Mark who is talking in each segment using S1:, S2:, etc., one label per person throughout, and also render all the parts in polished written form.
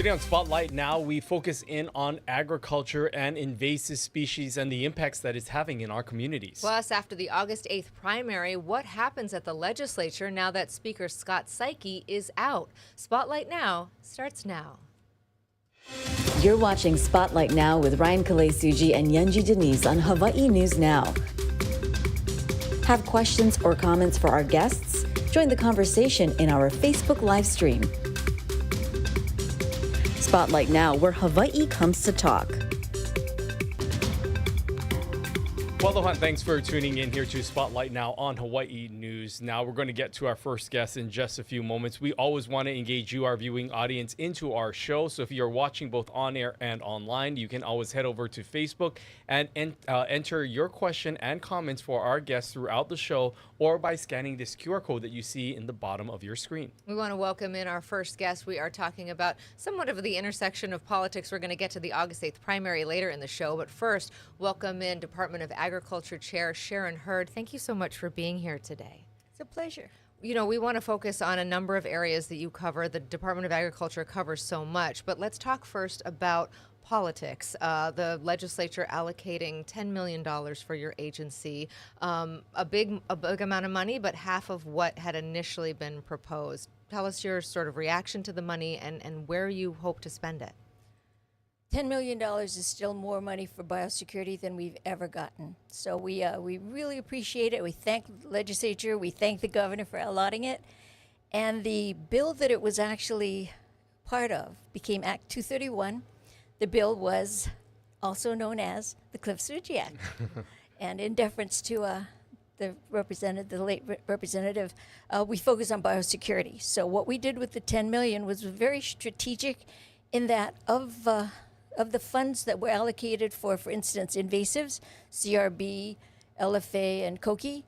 S1: Today on Spotlight Now, we focus in on agriculture and invasive species and the impacts that it's having in our communities.
S2: Plus, after the August 8th primary, what happens at the legislature now that Speaker Scott Saiki is out? Spotlight Now starts now.
S3: You're watching Spotlight Now with Ryan Kalei-Suji and Yunji Denise on Hawaii News Now. Have questions or comments for our guests? Join the conversation in our Facebook live stream. Spotlight Now, where Hawaii comes to talk.
S1: Well, aloha, thanks for tuning in here to Spotlight Now on Hawaii News Now. We're going to get to our first guest in just a few moments. We always want to engage you, our viewing audience, into our show. So if you're watching both on air and online, you can always head over to Facebook and enter your question and comments for our guests throughout the show, or by scanning this QR code that you see in the bottom of your screen.
S2: We want to welcome in our first guest. We are talking about somewhat of the intersection of politics. We're going to get to the August 8th primary later in the show. But first, welcome in Department of Agriculture Chair Sharon Hurd. Thank you so much for being here today.
S4: It's a pleasure.
S2: You know, we want to focus on a number of areas that you cover. The Department of Agriculture covers so much. But let's talk first about politics. The legislature allocating $10 million for your agency, a big amount of money, but half of what had initially been proposed. Tell us your sort of reaction to the money and where you hope to spend it.
S4: $10 million is still more money for biosecurity than we've ever gotten. So we really appreciate it. We thank the legislature. We thank the governor for allotting it. And the bill that it was actually part of became Act 231. The bill was also known as the Cliff-Suji Act. And in deference to the late representative, we focus on biosecurity. So what we did with the $10 million was very strategic in that of the funds that were allocated for instance, invasives, CRB, LFA, and koki,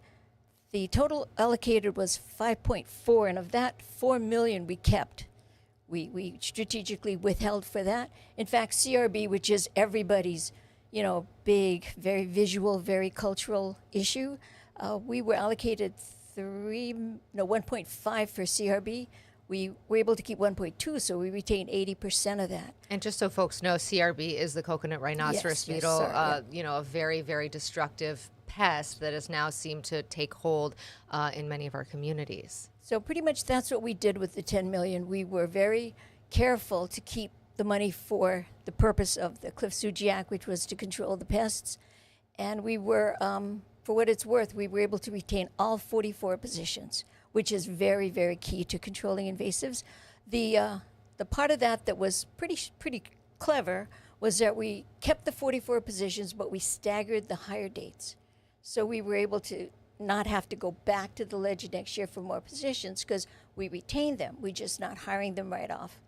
S4: the total allocated was 5.4, and of that, $4 million we kept. We strategically withheld for that. In fact, CRB, which is everybody's, big, very visual, very cultural issue, we were allocated 1.5 for CRB. We were able to keep 1.2, so we retained 80% of that.
S2: And just so folks know, CRB is the coconut rhinoceros beetle, a very, very destructive pest that has now seemed to take hold in many of our communities.
S4: So pretty much that's what we did with the $10 million. We were very careful to keep the money for the purpose of the Cliff-Suji Act, which was to control the pests. And we were, for what it's worth, we were able to retain all 44 positions, which is very, very key to controlling invasives. The part of that was pretty clever was that we kept the 44 positions, but we staggered the hire dates. So we were able to not have to go back to the ledge next year for more positions because we retained them. We're just not hiring them right off.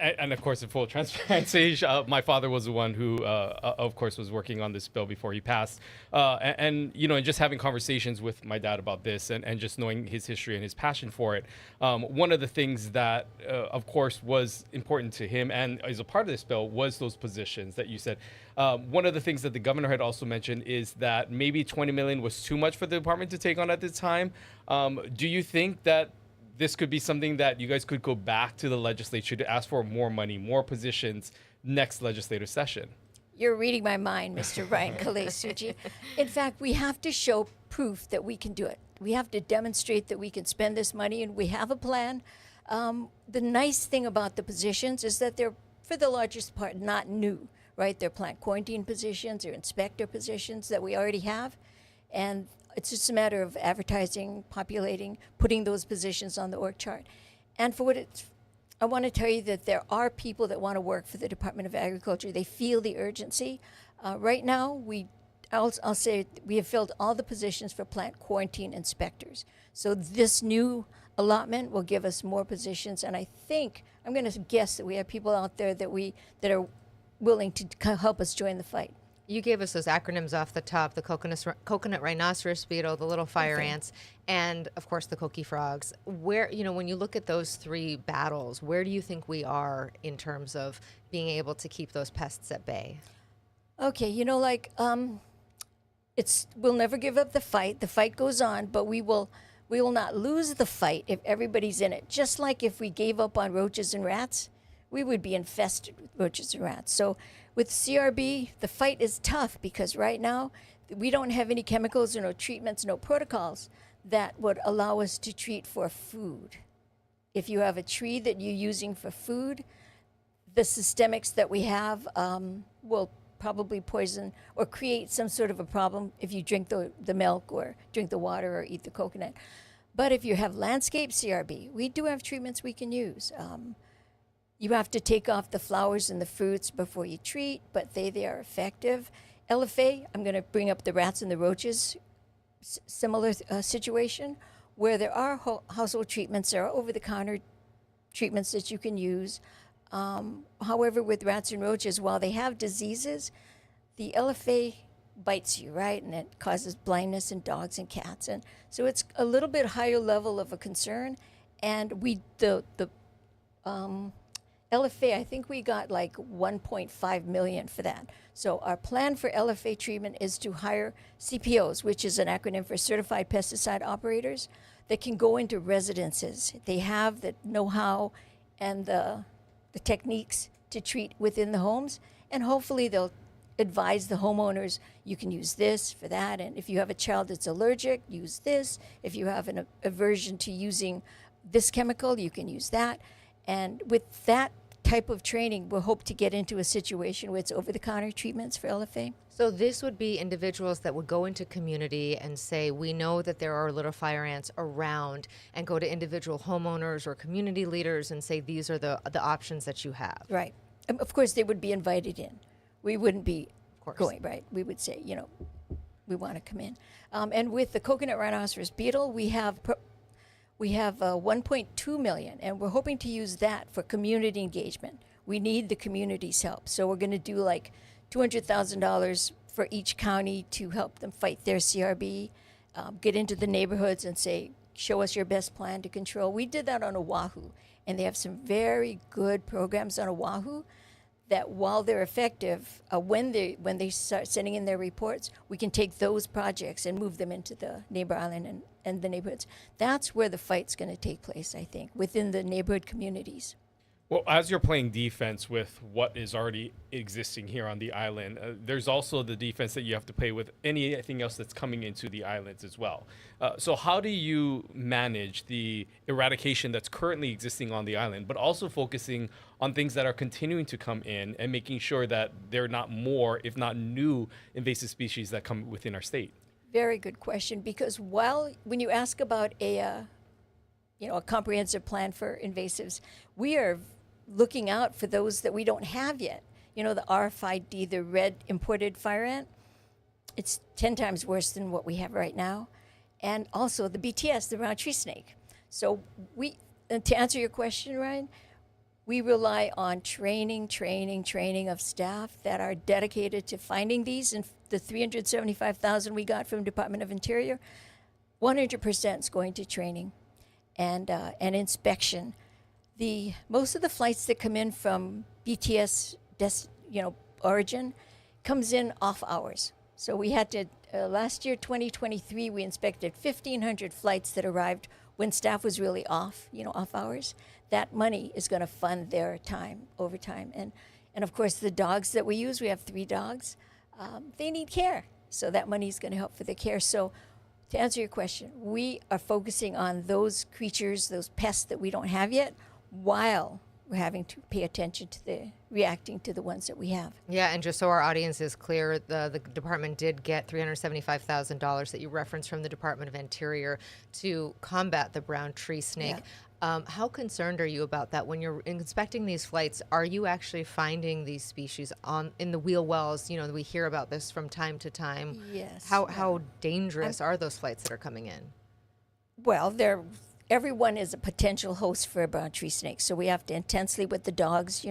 S1: And of course, in full transparency, my father was the one who, of course, was working on this bill before he passed. And just having conversations with my dad about this and just knowing his history and his passion for it, one of the things that, of course, was important to him and as a part of this bill was those positions that you said. One of the things that the governor had also mentioned is that maybe $20 million was too much for the department to take on at the time. Do you think that this could be something that you guys could go back to the legislature to ask for more money, more positions next legislative session?
S4: You're reading my mind, Mr. Ryan Kalei-Suji. In fact, we have to show proof that we can do it. We have to demonstrate that we can spend this money, and we have a plan. The nice thing about the positions is that they're, for the largest part, not new, right? They're plant quarantine positions, they're inspector positions that we already have. And it's just a matter of advertising, populating, putting those positions on the org chart. And for what it's, I want to tell you that there are people that want to work for the Department of Agriculture. They feel the urgency. Right now, I'll say we have filled all the positions for plant quarantine inspectors. So this new allotment will give us more positions. And I think, I'm going to guess that we have people out there that are willing to help us join the fight.
S2: You gave us those acronyms off the top, the coconut rhinoceros beetle, the little fire ants, and of course the koki frogs. Where, when you look at those three battles, where do you think we are in terms of being able to keep those pests at bay?
S4: Okay, we'll never give up the fight. The fight goes on, but we will not lose the fight if everybody's in it. Just like if we gave up on roaches and rats, we would be infested with roaches and rats. So with CRB, the fight is tough because right now we don't have any chemicals or no treatments, no protocols that would allow us to treat for food. If you have a tree that you're using for food, the systemics that we have will probably poison or create some sort of a problem if you drink the milk or drink the water or eat the coconut. But if you have landscape CRB, we do have treatments we can use. You have to take off the flowers and the fruits before you treat, but they are effective. LFA, I'm going to bring up the rats and the roaches, similar situation, where there are household treatments, there are over-the-counter treatments that you can use. However, with rats and roaches, while they have diseases, the LFA bites you, right? And it causes blindness in dogs and cats. And so it's a little bit higher level of a concern. And the LFA, I think we got like 1.5 million for that. So our plan for LFA treatment is to hire CPOs, which is an acronym for Certified Pesticide Operators, that can go into residences. They have the know-how and the techniques to treat within the homes, and hopefully they'll advise the homeowners, you can use this for that, and if you have a child that's allergic, use this. If you have an aversion to using this chemical, you can use that. And with that type of training, we'll hope to get into a situation where it's over-the-counter treatments for LFA.
S2: So this would be individuals that would go into community and say, we know that there are little fire ants around, and go to individual homeowners or community leaders and say, these are the options that you have.
S4: Right. Of course, they would be invited in. We wouldn't be
S2: course.
S4: going, right? We would say, we want to come in. And with the coconut rhinoceros beetle, we have 1.2 million, and we're hoping to use that for community engagement. We need the community's help. So we're going to do like $200,000 for each county to help them fight their CRB, get into the neighborhoods and say, show us your best plan to control. We did that on Oahu, and they have some very good programs on Oahu that while they're effective, when they start sending in their reports, we can take those projects and move them into the neighbor island and the neighborhoods. That's where the fight's going to take place, I think, within the neighborhood communities.
S1: Well, as you're playing defense with what is already existing here on the island, there's also the defense that you have to play with anything else that's coming into the islands as well. So how do you manage the eradication that's currently existing on the island, but also focusing on things that are continuing to come in and making sure that there are not more, if not new, invasive species that come within our state?
S4: Very good question, because when you ask about a comprehensive plan for invasives, we are looking out for those that we don't have yet. The RFID, the red imported fire ant, it's 10 times worse than what we have right now. And also the BTS, the round tree snake. So to answer your question, Ryan, we rely on training of staff that are dedicated to finding these. And the 375,000 we got from Department of Interior, 100% is going to training and inspection. Most of the flights that come in from BTS, origin, comes in off hours. So we had to, last year, 2023, we inspected 1,500 flights that arrived when staff was really off hours. That money is going to fund their overtime. And of course, the dogs that we use, we have 3 dogs, they need care. So that money is going to help for the care. So to answer your question, we are focusing on those creatures, those pests that we don't have yet, while we're having to pay attention to reacting to the ones that we have.
S2: Yeah, and just so our audience is clear, the department did get $375,000 that you referenced from the Department of Interior to combat the brown tree snake. Yeah. How concerned are you about that? When you're inspecting these flights, are you actually finding these species in the wheel wells? We hear about this from time to time.
S4: Yes.
S2: How dangerous are those flights that are coming in?
S4: Well, everyone is a potential host for a brown tree snake, so we have to intensely with the dogs,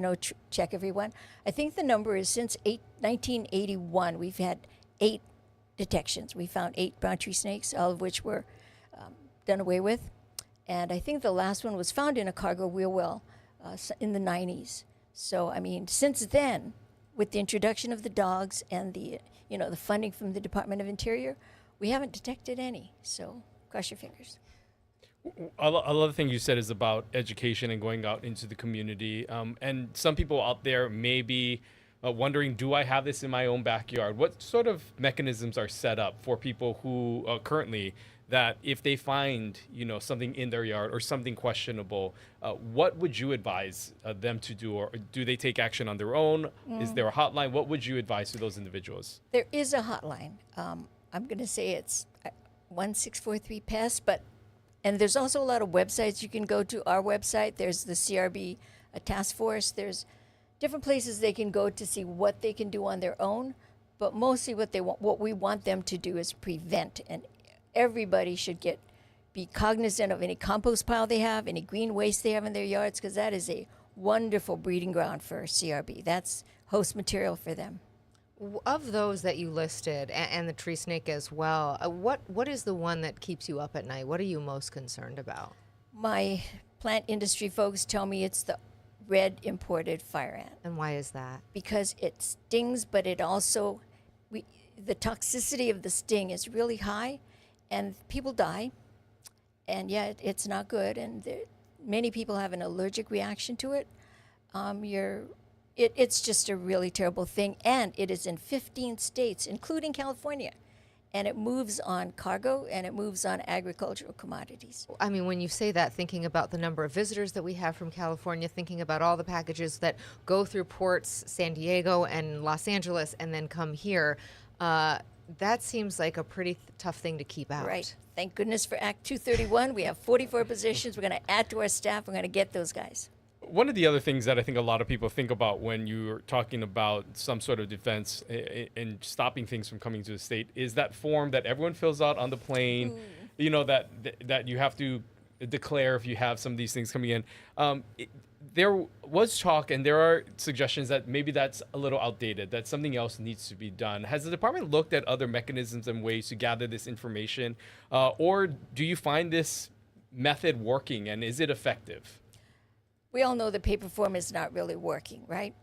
S4: check everyone. I think the number is since 1981, we've had 8 detections. We found 8 brown tree snakes, all of which were done away with. And I think the last one was found in a cargo wheel well in the 90s. So, since then, with the introduction of the dogs and the funding from the Department of Interior, we haven't detected any. So, cross your fingers.
S1: A lot of thing you said is about education and going out into the community. And some people out there may be wondering, do I have this in my own backyard? What sort of mechanisms are set up for people who currently that if they find, something in their yard or something questionable, what would you advise them to do? Or do they take action on their own? Is there a hotline? What would you advise to those individuals?
S4: There is a hotline. I'm going to say it's 1643-PEST, and there's also a lot of websites you can go to. Our website, there's the CRB task force. There's different places they can go to see what they can do on their own, but mostly what we want them to do is prevent. And everybody should be cognizant of any compost pile they have, any green waste they have in their yards, because that is a wonderful breeding ground for CRB. That's host material for them.
S2: Of those that you listed, and the tree snake as well, what is the one that keeps you up at night? What are you most concerned about?
S4: My plant industry folks tell me it's the red imported fire ant.
S2: And why is that?
S4: Because it stings, but it also, the toxicity of the sting is really high, and people die. And yeah, it's not good, and many people have an allergic reaction to it. It's just a really terrible thing, and it is in 15 states, including California, and it moves on cargo, and it moves on agricultural commodities.
S2: I mean, when you say that, thinking about the number of visitors that we have from California, thinking about all the packages that go through ports, San Diego and Los Angeles, and then come here, that seems like a pretty tough thing to keep out.
S4: Right. Thank goodness for Act 231. We have 44 positions. We're going to add to our staff. We're going to get those guys.
S1: One of the other things that I think a lot of people think about when you're talking about some sort of defense and stopping things from coming to the state is that form that everyone fills out on the plane, that you have to declare if you have some of these things coming in. There was talk, and there are suggestions that maybe that's a little outdated, that something else needs to be done. Has the department looked at other mechanisms and ways to gather this information, or do you find this method working, and is it effective?
S4: We all know the paper form is not really working, right?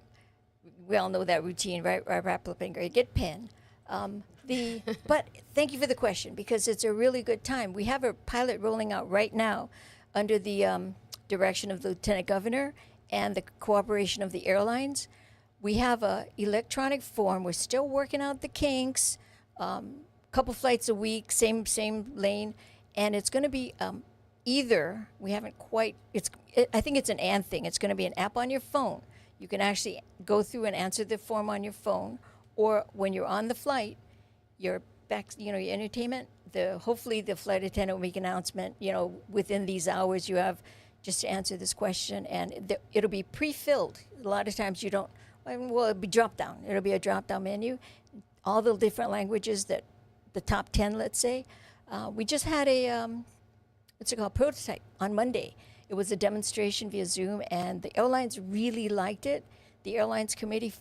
S4: We all know that routine, right? Wrap up and get pen. But thank you for the question, because it's a really good time. We have a pilot rolling out right now under the direction of the Lieutenant Governor and the cooperation of the airlines. We have a electronic form. We're still working out the kinks. Couple flights a week, same lane, and it's going to be either, we haven't quite, I think it's an and thing. It's going to be an app on your phone. You can actually go through and answer the form on your phone, or when you're on the flight, your entertainment, hopefully the flight attendant will make an announcement, within these hours you have just to answer this question, and it'll be pre-filled. A lot of times it'll be drop down. It'll be a drop down menu, all the different languages that the top 10, let's say. We just had a, prototype on Monday. It was a demonstration via Zoom, and the airlines really liked it. The airlines committee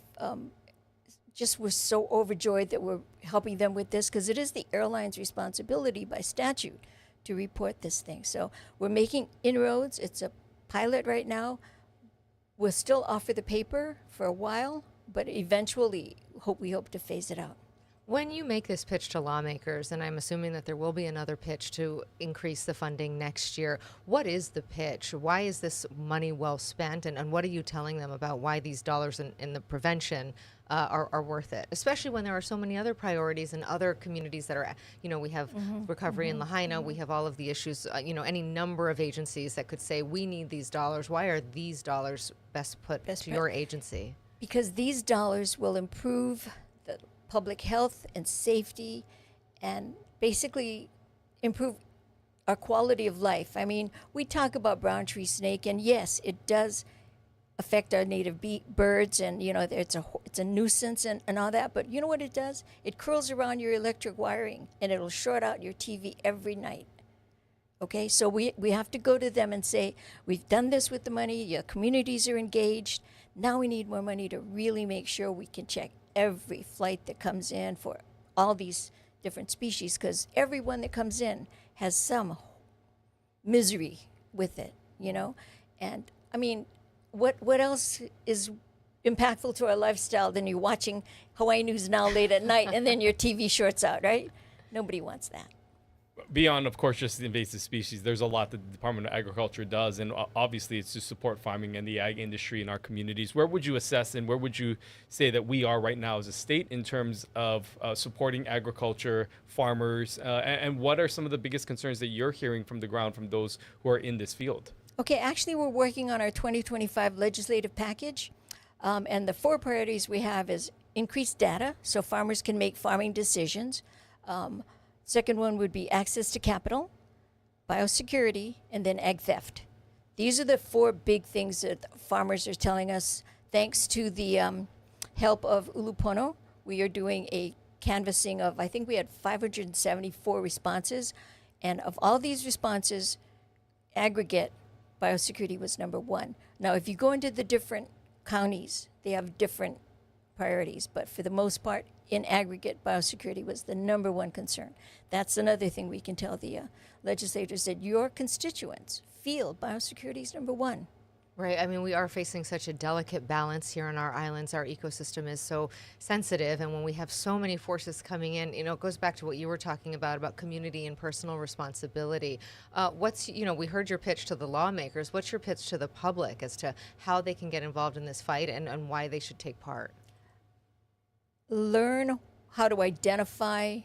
S4: just was so overjoyed that we're helping them with this, because it is the airline's responsibility by statute to report this thing. So we're making inroads. It's a pilot right now. We'll still offer the paper for a while, but eventually we hope to phase it out.
S2: When you make this pitch to lawmakers, and I'm assuming that there will be another pitch to increase the funding next year, what is the pitch? Why is this money well spent? And what are you telling them about why these dollars in the prevention are worth it? Especially when there are so many other priorities in other communities that are, we have recovery in Lahaina, we have all of the issues, any number of agencies that could say, we need these dollars. Why are these dollars best put to your agency? Because
S4: these dollars will improve the public health and safety, and basically improve our quality of life. I mean, we talk about brown tree snake, and yes, it does affect our native birds, and it's a nuisance and all that. But you know what it does? It curls around your electric wiring, and it'll short out your TV every night. Okay, so we have to go to them and say, we've done this with the money. Your communities are engaged. Now we need more money to really make sure we can check every flight that comes in for all these different species, because everyone that comes in has some misery with it, And I mean, what else is impactful to our lifestyle than you watching Hawaii News Now late at night and then your TV shorts out, right? Nobody wants that.
S1: Beyond, of course, just the invasive species, there's a lot that the Department of Agriculture does, and obviously it's to support farming and the ag industry in our communities. Where would you assess and where would you say that we are right now as a state in terms of supporting agriculture, farmers, and what are some of the biggest concerns that you're hearing from the ground from those who are in this field?
S4: Okay, actually, we're working on our 2025 legislative package, and the 4 priorities we have is increased data so farmers can make farming decisions. Second one would be access to capital, biosecurity, and then ag theft. These are the 4 big things that farmers are telling us. Thanks to the help of Ulupono, we are doing a canvassing of, I think we had 574 responses. And of all these responses, aggregate, biosecurity was number 1. Now, if you go into the different counties, they have different priorities, but for the most part, in aggregate, biosecurity was the number 1 concern. That's another thing we can tell the legislators, that your constituents feel biosecurity is number 1.
S2: Right. I mean, we are facing such a delicate balance here on our islands. Our ecosystem is so sensitive. And when we have so many forces coming in, it goes back to what you were talking about community and personal responsibility. We heard your pitch to the lawmakers. What's your pitch to the public as to how they can get involved in this fight and why they should take part?
S4: Learn how to identify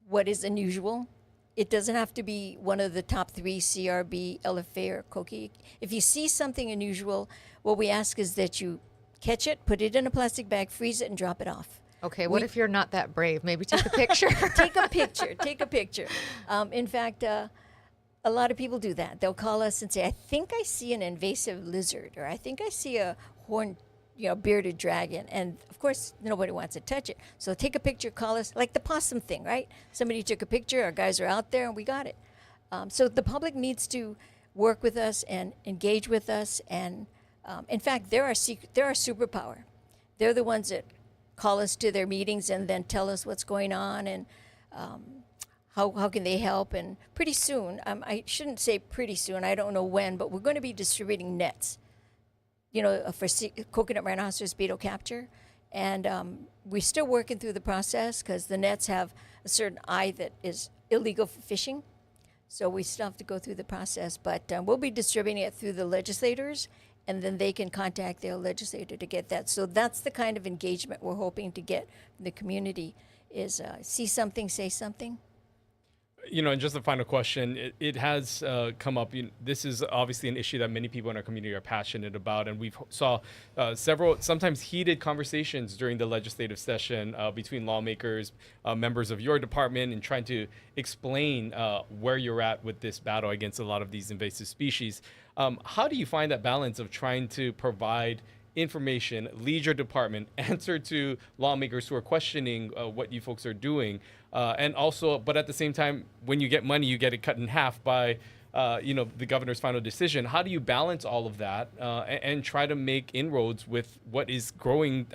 S4: what is unusual. It doesn't have to be one of the top 3, CRB, LFA, or Koki. If you see something unusual, what we ask is that you catch it, put it in a plastic bag, freeze it, and drop it off.
S2: Okay, what if you're not that brave? Maybe take a picture.
S4: Take a picture. In fact, a lot of people do that. They'll call us and say, I think I see an invasive lizard, or I think I see a horned bearded dragon. And of course, nobody wants to touch it. So take a picture, call us, like the possum thing, right? Somebody took a picture, our guys are out there, and we got it. So the public needs to work with us and engage with us. And in fact, they're our superpower. They're the ones that call us to their meetings and then tell us what's going on and how can they help. And pretty soon, I shouldn't say pretty soon, I don't know when, but we're going to be distributing nets, for coconut rhinoceros beetle capture. And we're still working through the process because the nets have a certain eye that is illegal for fishing. So we still have to go through the process. But we'll be distributing it through the legislators, and then they can contact their legislator to get that. So that's the kind of engagement we're hoping to get from the community is see something, say something.
S1: And just a final question, it has come up. This is obviously an issue that many people in our community are passionate about, and we've saw several sometimes heated conversations during the legislative session between lawmakers, members of your department, and trying to explain where you're at with this battle against a lot of these invasive species. How do you find that balance of trying to provide information, lead your department, answer to lawmakers who are questioning what you folks are doing, and also, but at the same time, when you get money, you get it cut in half by, the governor's final decision. How do you balance all of that and try to make inroads with what is growing,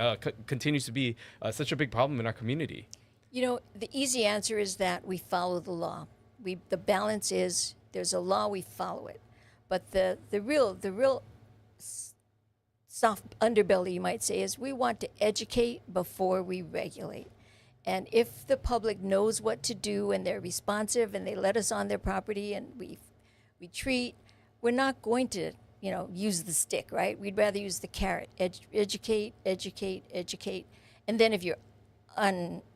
S1: continues to be such a big problem in our community?
S4: The easy answer is that we follow the law. The balance is there's a law, we follow it. But the real soft underbelly, you might say, is we want to educate before we regulate. And if the public knows what to do and they're responsive and they let us on their property and we treat, we're not going to, use the stick, right? We'd rather use the carrot. Educate. And then if you're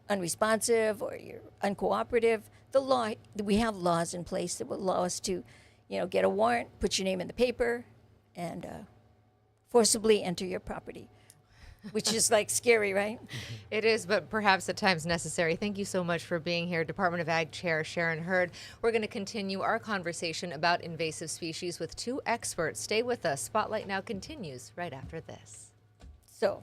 S4: unresponsive or you're uncooperative, we have laws in place that will allow us to, get a warrant, put your name in the paper, and forcibly enter your property, which is like scary, right?
S2: It is, but perhaps at times necessary. Thank you so much for being here, Department of Ag Chair Sharon Hurd. We're going to continue our conversation about invasive species with 2 experts. Stay with us. Spotlight Now continues right after this.
S4: So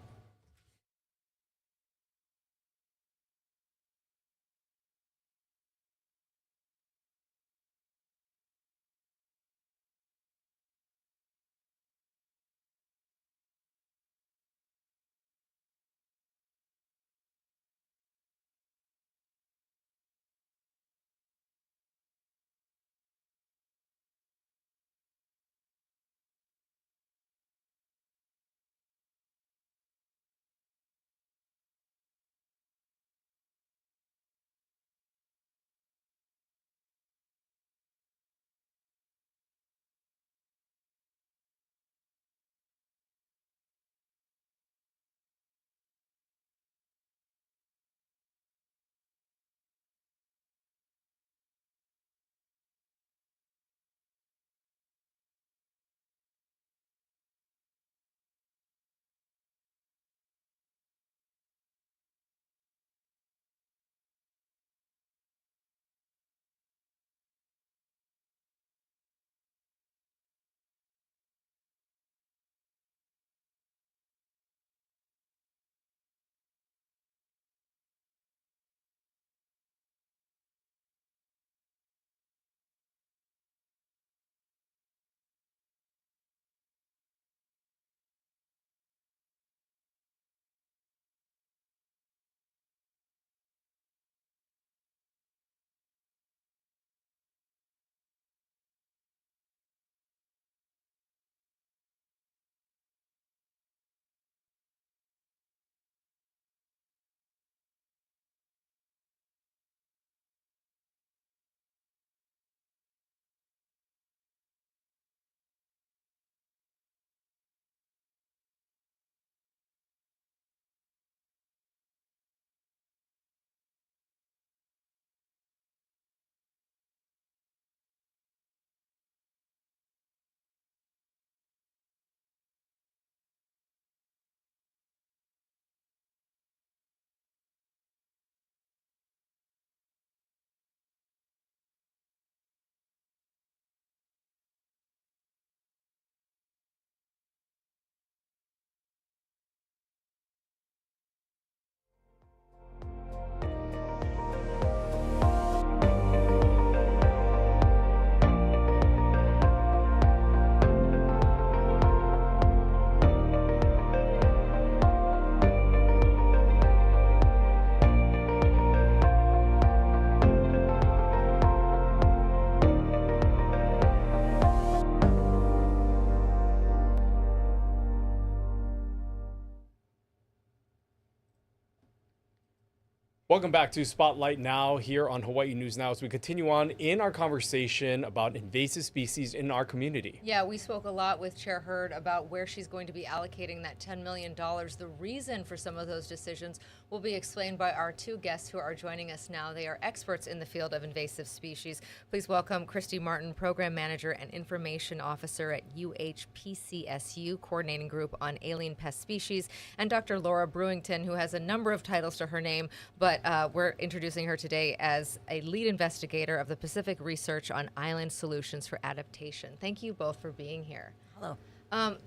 S1: Welcome back to Spotlight Now here on Hawaii News Now as we continue on in our conversation about invasive species in our community.
S2: Yeah, we spoke a lot with Chair Hurd about where she's going to be allocating that $10 million. The reason for some of those decisions will be explained by our two guests who are joining us now. They are experts in the field of invasive species. Please welcome Christy Martin, Program Manager and Information Officer at UHPCSU, Coordinating Group on Alien Pest Species, and Dr. Laura Brewington, who has a number of titles to her name, but we're introducing her today as a lead investigator of the Pacific Research on Island Solutions for Adaptation. Thank you both for being here.
S4: Hello.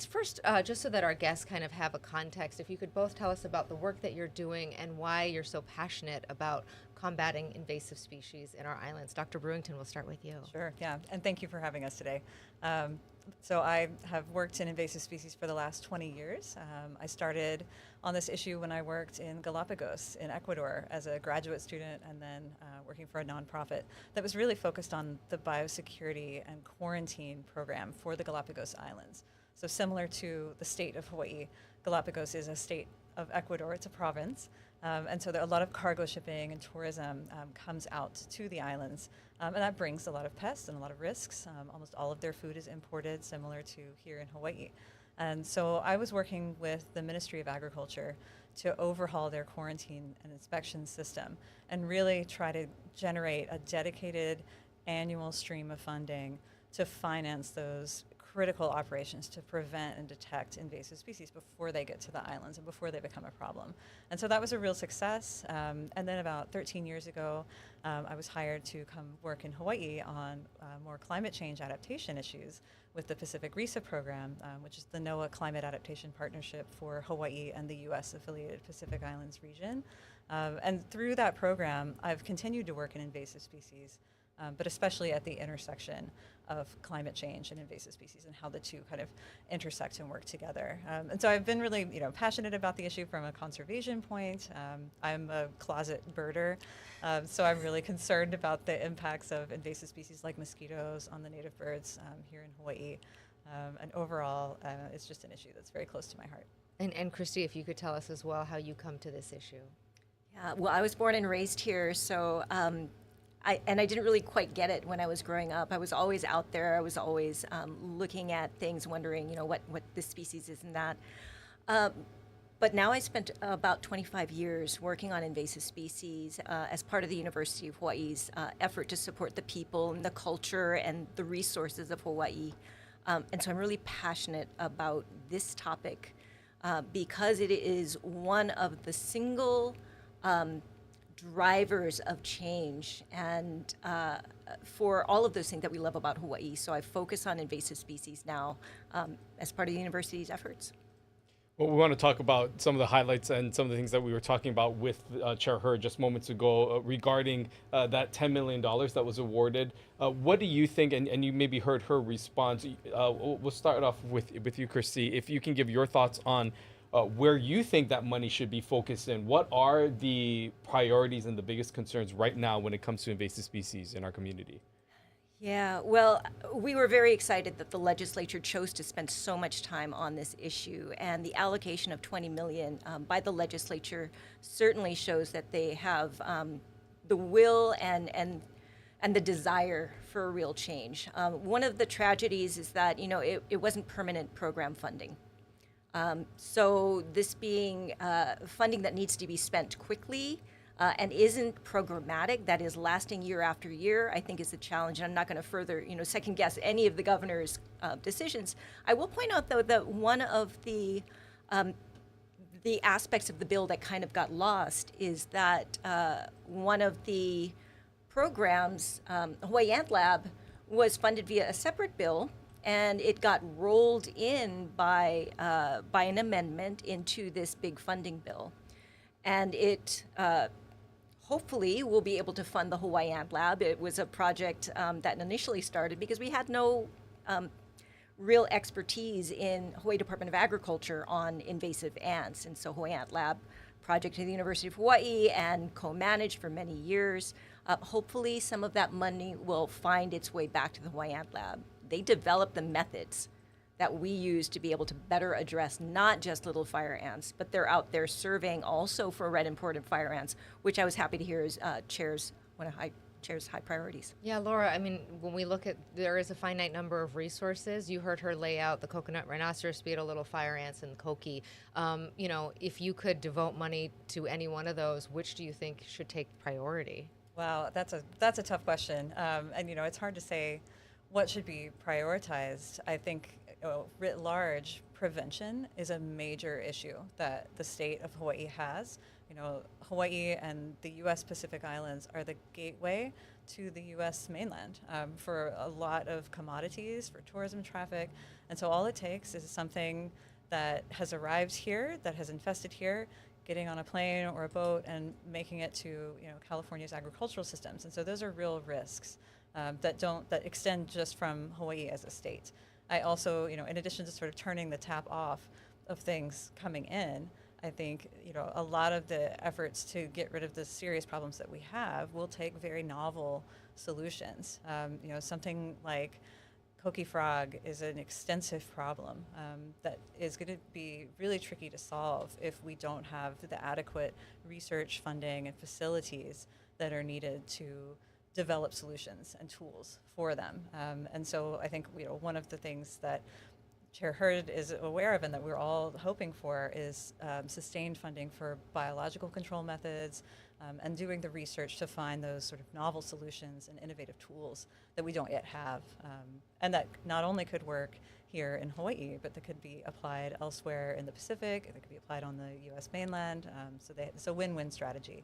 S2: First, just so that our guests kind of have a context, if you could both tell us about the work that you're doing and why you're so passionate about combating invasive species in our islands. Dr. Brewington, we'll start with you.
S5: Sure, yeah, and thank you for having us today. So I have worked in invasive species for the last 20 years. I started on this issue when I worked in Galapagos in Ecuador as a graduate student and then working for a nonprofit that was really focused on the biosecurity and quarantine program for the Galapagos Islands. So similar to the state of Hawaii, Galapagos is a state of Ecuador, it's a province. And so there are a lot of cargo shipping and tourism comes out to the islands. And that brings a lot of pests and a lot of risks. Almost all of their food is imported, similar to here in Hawaii. And so I was working with the Ministry of Agriculture to overhaul their quarantine and inspection system and really try to generate a dedicated annual stream of funding to finance those critical operations to prevent and detect invasive species before they get to the islands and before they become a problem. And so that was a real success. And then about 13 years ago, I was hired to come work in Hawaii on more climate change adaptation issues with the Pacific RESA program, which is the NOAA Climate Adaptation Partnership for Hawaii and the U.S. affiliated Pacific Islands region. And through that program, I've continued to work in invasive species, but especially at the intersection of climate change and invasive species and how the two kind of intersect and work together. And so I've been really, passionate about the issue from a conservation point. I'm a closet birder, so I'm really concerned about the impacts of invasive species like mosquitoes on the native birds here in Hawaii. And overall, it's just an issue that's very close to my heart.
S2: And Christy, if you could tell us as well how you come to this issue.
S4: Yeah, well, I was born and raised here, so I didn't really quite get it when I was growing up. I was always out there. I was always looking at things, wondering, what this species is and that. But now I spent about 25 years working on invasive species as part of the University of Hawaii's effort to support the people and the culture and the resources of Hawaii. And so I'm really passionate about this topic because it is one of the single drivers of change and for all of those things that we love about Hawaii. So I focus on invasive species now as part of the university's efforts.
S1: Well, we want to talk about some of the highlights and some of the things that we were talking about with Chair Hurd just moments ago regarding that $10 million that was awarded. What do you think, and you maybe heard her response, we'll start off with you, Christy, if you can give your thoughts on where you think that money should be focused in. What are the priorities and the biggest concerns right now when it comes to invasive species in our community?
S4: Yeah, well, we were very excited that the legislature chose to spend so much time on this issue, and the allocation of $20 million by the legislature certainly shows that they have the will and the desire for a real change. One of the tragedies is that, it wasn't permanent program funding. So this being funding that needs to be spent quickly and isn't programmatic, that is lasting year after year, I think is a challenge. And I'm not going to further, second guess any of the governor's decisions. I will point out, though, that one of the aspects of the bill that kind of got lost is that one of the programs, Hawaii Ant Lab, was funded via a separate bill, and it got rolled in by an amendment into this big funding bill. And it hopefully will be able to fund the Hawaii Ant Lab. It was a project that initially started because we had no real expertise in Hawaii Department of Agriculture on invasive ants. And so Hawaii Ant Lab project at the University of Hawaii and co-managed for many years. Hopefully some of that money will find its way back to the Hawaii Ant Lab. They developed the methods
S6: that we use to be able to better address not just little fire ants, but they're out there serving also for red imported fire ants, which I was happy to hear is one of Chair's high priorities.
S2: Yeah, Laura, I mean, when we look at, there is a finite number of resources. You heard her lay out the coconut rhinoceros beetle, little fire ants, and koki. You know, if you could devote money to any one of those, which do you think should take priority?
S5: Wow, that's a tough question, and you know, it's hard to say what should be prioritized. I think writ large, prevention is a major issue that the state of Hawaii has. You know, Hawaii and the U.S. Pacific Islands are the gateway to the U.S. mainland for a lot of commodities, for tourism traffic, and so all it takes is something that has arrived here, that has infested here, getting on a plane or a boat and making it to, you know, California's agricultural systems. And so those are real risks that extend just from Hawaii as a state. I also, you know, in addition to sort of turning the tap off of things coming in, I think, you know, a lot of the efforts to get rid of the serious problems that we have will take very novel solutions. You know, something like Koki frog is an extensive problem that is going to be really tricky to solve if we don't have the adequate research funding and facilities that are needed to develop solutions and tools for them. And so I think, you know, one of the things that Chair Hurd is aware of and that we're all hoping for is sustained funding for biological control methods and doing the research to find those sort of novel solutions and innovative tools that we don't yet have. And that not only could work here in Hawaii, but that could be applied elsewhere in the Pacific, that could be applied on the US mainland. So it's a win-win strategy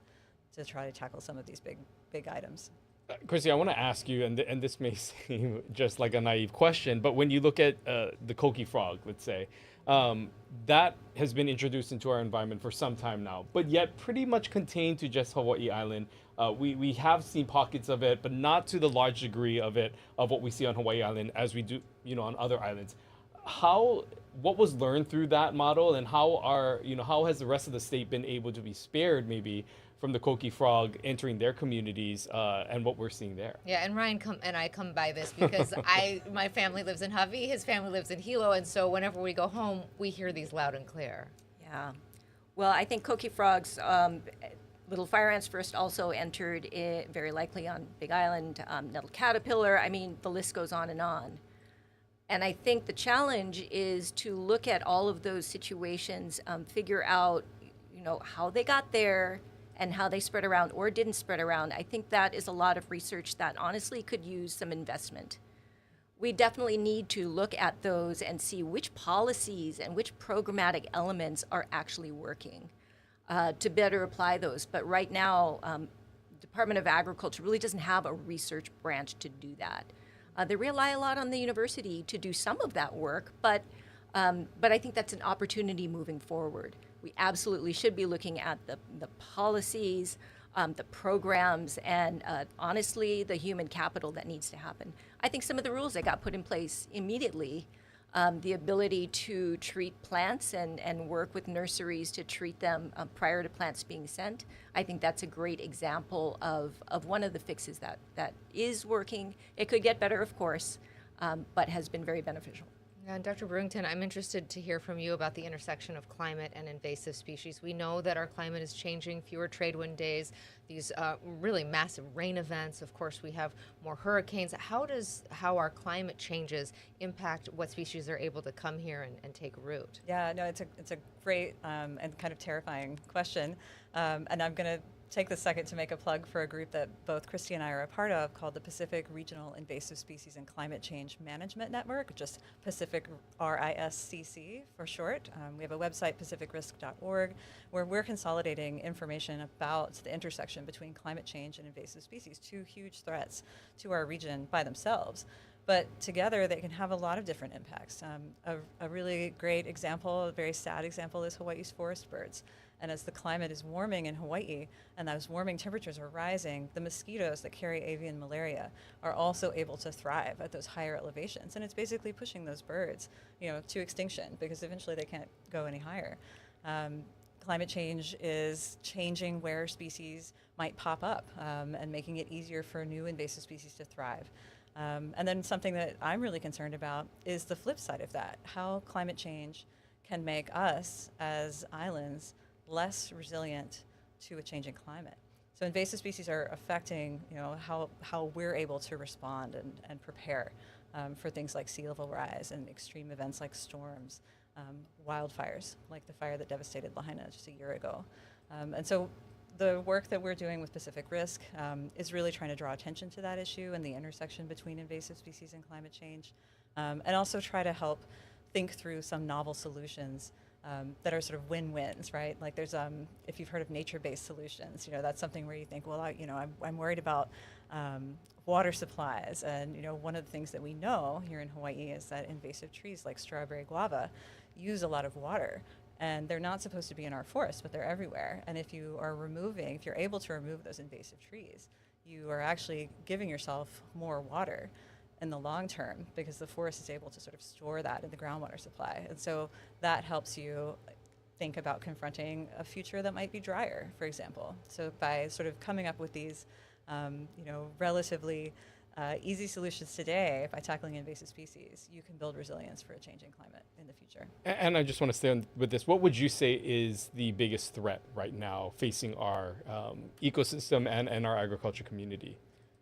S5: to try to tackle some of these big items.
S1: Chrissy, I want to ask you, and this may seem just like a naive question, but when you look at the Koki frog, let's say, that has been introduced into our environment for some time now, but yet pretty much contained to just Hawaii Island. We have seen pockets of it, but not to the large degree of what we see on Hawaii Island as we do, you know, on other islands. What was learned through that model, and how has the rest of the state been able to be spared maybe from the Koki frog entering their communities and what we're seeing there?
S2: Yeah, and Ryan and I come by this because my family lives in Hawaii, his family lives in Hilo, and so whenever we go home, we hear these loud and clear.
S6: Yeah. Well, I think Koki frogs, little fire ants first also entered very likely on Big Island, nettle caterpillar. I mean, the list goes on and on. And I think the challenge is to look at all of those situations, figure out, you know, how they got there, and how they spread around or didn't spread around. I think that is a lot of research that honestly could use some investment. We definitely need to look at those and see which policies and which programmatic elements are actually working to better apply those. But right now, Department of Agriculture really doesn't have a research branch to do that. They rely a lot on the university to do some of that work, but I think that's an opportunity moving forward. We absolutely should be looking at the policies, the programs, and honestly, the human capital that needs to happen. I think some of the rules that got put in place immediately, the ability to treat plants and work with nurseries to treat them prior to plants being sent, I think that's a great example of one of the fixes that is working. It could get better, of course, but has been very beneficial.
S2: And Dr. Brewington, I'm interested to hear from you about the intersection of climate and invasive species. We know that our climate is changing, fewer trade wind days, these really massive rain events. Of course, we have more hurricanes. How our climate changes impact what species are able to come here and take root?
S5: Yeah, no, it's a great and kind of terrifying question. And I'm going to take this second to make a plug for a group that both Christy and I are a part of called the Pacific Regional Invasive Species and Climate Change Management Network, just Pacific RISCC for short. We have a website, pacificrisc.org, where we're consolidating information about the intersection between climate change and invasive species, two huge threats to our region by themselves. But together, they can have a lot of different impacts. A really great example, a very sad example, is Hawaii's forest birds. And as the climate is warming in Hawaii and those warming temperatures are rising, the mosquitoes that carry avian malaria are also able to thrive at those higher elevations. And it's basically pushing those birds, you know, to extinction because eventually they can't go any higher. Climate change is changing where species might pop up and making it easier for new invasive species to thrive. And then something that I'm really concerned about is the flip side of that, how climate change can make us as islands less resilient to a changing climate. So invasive species are affecting, how we're able to respond and prepare for things like sea level rise and extreme events like storms, wildfires, like the fire that devastated Lahaina just a year ago. And so the work that we're doing with Pacific Risk is really trying to draw attention to that issue and the intersection between invasive species and climate change, and also try to help think through some novel solutions that are sort of win-wins, right? Like there's, if you've heard of nature-based solutions, that's something where you think, well, I'm worried about water supplies, and one of the things that we know here in Hawaii is that invasive trees like strawberry guava use a lot of water. And they're not supposed to be in our forests, but they're everywhere. And if you're able to remove those invasive trees, you are actually giving yourself more water in the long term, because the forest is able to sort of store that in the groundwater supply. And so that helps you think about confronting a future that might be drier, for example. So by sort of coming up with these, relatively easy solutions today, by tackling invasive species, you can build resilience for a changing climate in the future.
S1: And I just want to stay on with this. What would you say is the biggest threat right now facing our ecosystem and our agriculture community?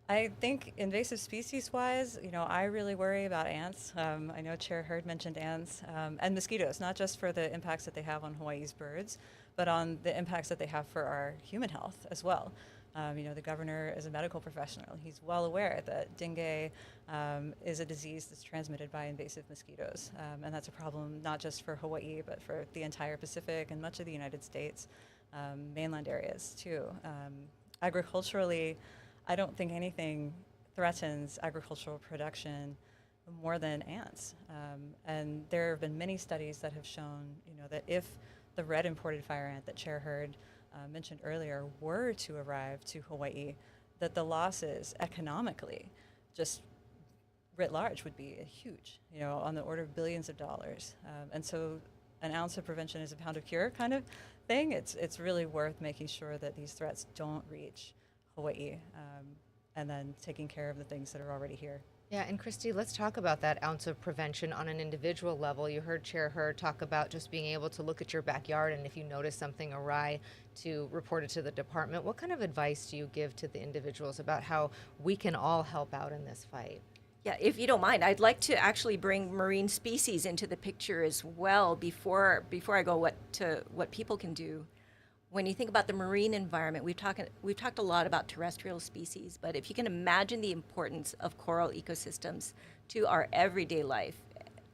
S5: I think invasive species-wise, I really worry about ants. I know Chair Hurd mentioned ants and mosquitoes, not just for the impacts that they have on Hawaii's birds, but on the impacts that they have for our human health as well. The governor is a medical professional. He's well aware that dengue is a disease that's transmitted by invasive mosquitoes. And that's a problem not just for Hawaii, but for the entire Pacific and much of the United States, mainland areas too. Agriculturally, I don't think anything threatens agricultural production more than ants. And there have been many studies that have shown, that if the red imported fire ant that Chair Hurd mentioned earlier were to arrive to Hawaii, that the losses economically, just writ large, would be huge, on the order of billions of dollars. And so an ounce of prevention is a pound of cure kind of thing. It's really worth making sure that these threats don't reach Hawaii, and then taking care of the things that are already here.
S2: Yeah, and Christy, let's talk about that ounce of prevention on an individual level. You heard Chair Hurd talk about just being able to look at your backyard, and if you notice something awry, to report it to the department. What kind of advice do you give to the individuals about how we can all help out in this fight?
S6: Yeah, if you don't mind, I'd like to actually bring marine species into the picture as well before I go what people can do. When you think about the marine environment, we've talked a lot about terrestrial species, but if you can imagine the importance of coral ecosystems to our everyday life,